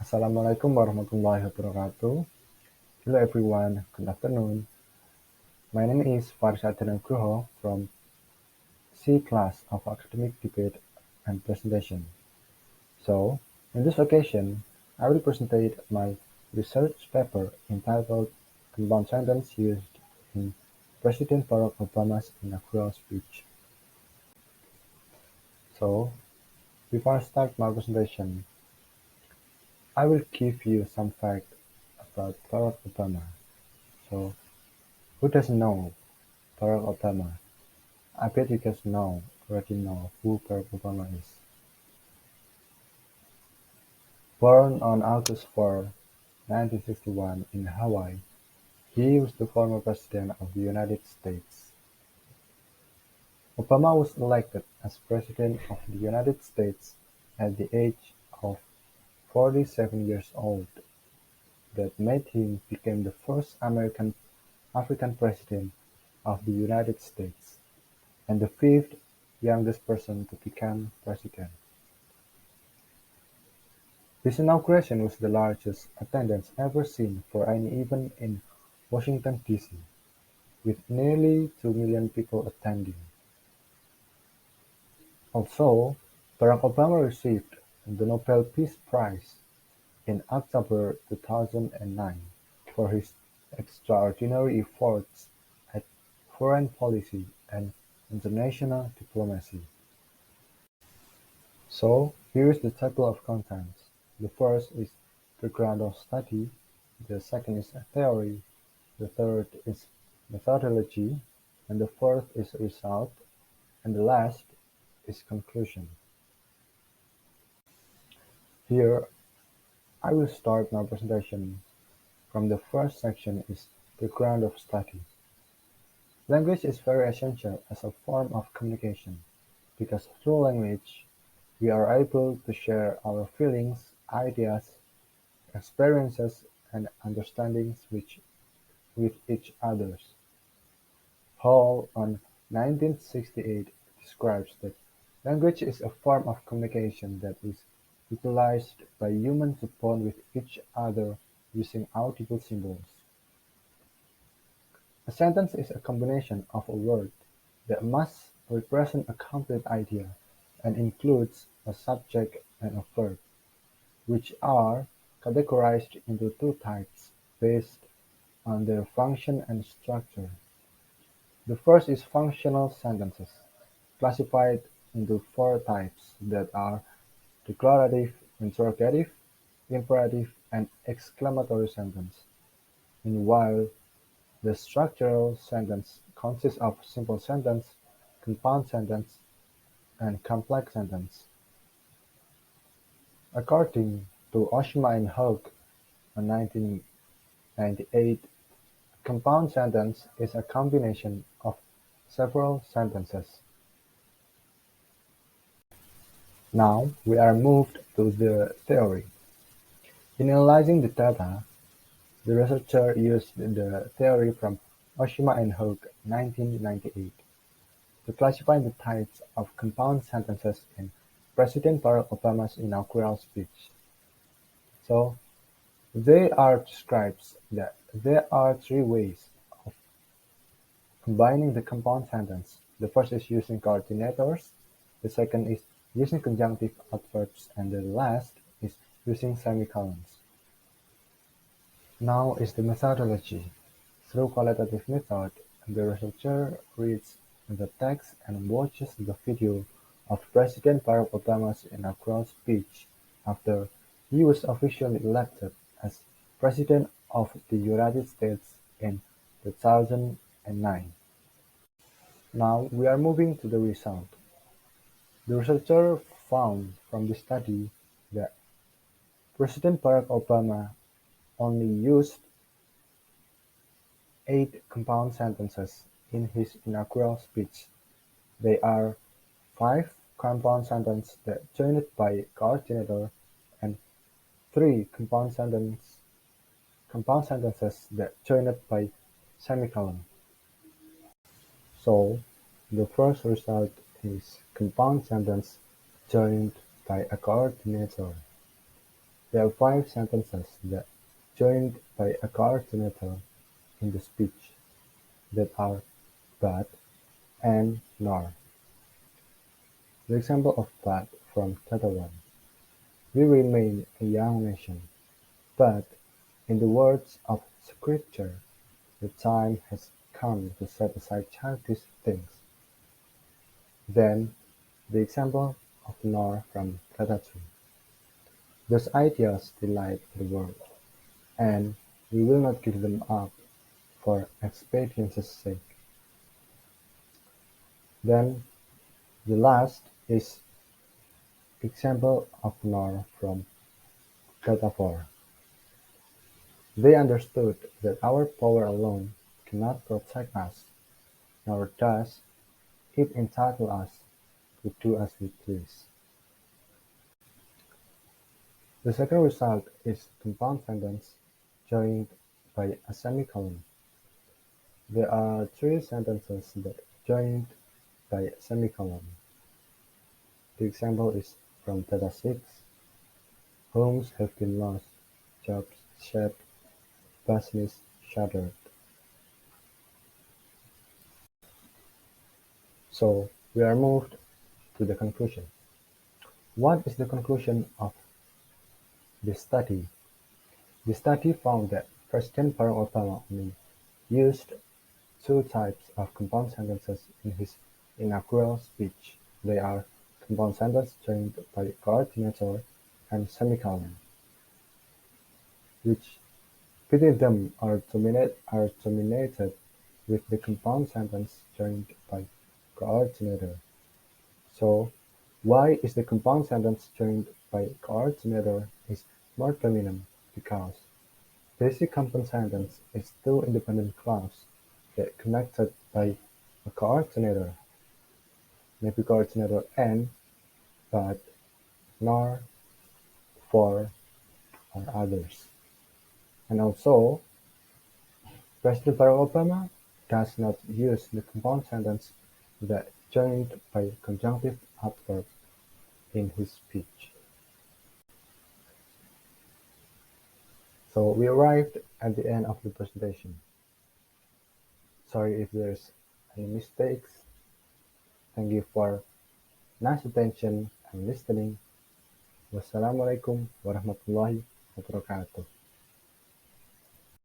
Assalamualaikum warahmatullahi wabarakatuh. Hello everyone, good afternoon. My name is Faris Adrian Nugroho from C class of Academic Debate and Presentation. So, in this occasion, I will present my research paper entitled Compound Sentence Used in President Barack Obama's Inaugural Speech. So, before I start my presentation, I will give you some facts about Barack Obama. So, who doesn't know Barack Obama? I bet you guys already know who Barack Obama is. Born on August 4, 1961 in Hawaii, he was the former president of the United States. Obama was elected as president of the United States at the age of 47 years old. That made him become the first African president of the United States and the fifth youngest person to become president. His inauguration was the largest attendance ever seen for any event in Washington, D.C., with nearly 2 million people attending. Also, Barack Obama received the Nobel Peace Prize in October 2009 for his extraordinary efforts at foreign policy and international diplomacy. So, here is the table of contents. The first is background of study, the second is theory, the third is methodology, and the fourth is result, and the last is conclusion. Here, I will start my presentation from the first section is background of study. Language is very essential as a form of communication, because through language, we are able to share our feelings, ideas, experiences, and understandings with each other. Hall on 1968 describes that language is a form of communication that is utilized by humans to bond with each other using audible symbols. A sentence is a combination of a word that must represent a complete idea and includes a subject and a verb, which are categorized into two types based on their function and structure. The first is functional sentences, classified into four types that are declarative, interrogative, imperative, and exclamatory sentence. Meanwhile, the structural sentence consists of simple sentence, compound sentence, and complex sentence. According to Oshima and Hogg, in 1998, a compound sentence is a combination of several sentences. Now we are moved to the theory. In analyzing the data, the researcher used the theory from Oshima and Hogg, 1998, to classify the types of compound sentences in President Barack Obama's inaugural speech. So, they are describes that there are three ways of combining the compound sentence. The first is using coordinators, the second is using conjunctive adverbs, and the last is using semicolons. Now is the methodology. Through qualitative method, the researcher reads the text and watches the video of President Barack Obama's inaugural speech after he was officially elected as President of the United States in 2009. Now we are moving to the result. The researcher found from the study that President Barack Obama only used 8 compound sentences in his inaugural speech. They are 5 compound sentences that joined by coordinator and 3 compound sentences that joined by semicolon. So, the first result is compound sentence joined by a coordinator. There are five sentences that joined by a coordinator in the speech that are "but", "and", "nor". The example of "but" from Chapter 1: We remain a young nation, but, in the words of Scripture, the time has come to set aside childish things. Then, the example of "nor" from Chapter 2: Those ideas delight the world, and we will not give them up for expediency's sake. Then, the last is example of "nor" from Chapter 4: They understood that our power alone cannot protect us, nor does it entitle us to do as we please. The second result is compound sentence joined by a semicolon. There are three sentences that joined by a semicolon. The example is from Data 6: Homes have been lost, jobs shed, business shuttered. So we are moved to the conclusion. What is the conclusion of this study? The study found that President Barack Obama only used two types of compound sentences in his inaugural speech. They are compound sentence joined by coordinator and semicolon, which between them are terminated with the compound sentence joined by coordinator. So, why is the compound sentence joined by coordinator is more dominant? Because basic compound sentence is two independent clauses that connected by a coordinator, maybe coordinator "and", "but", "nor", "for", or others. And also, President Barack Obama does not use the compound sentence that joined by conjunctive adverb in his speech. So we arrived at the end of the presentation. Sorry if there's any mistakes. Thank you for nice attention and listening. Wassalamualaikum warahmatullahi wabarakatuh.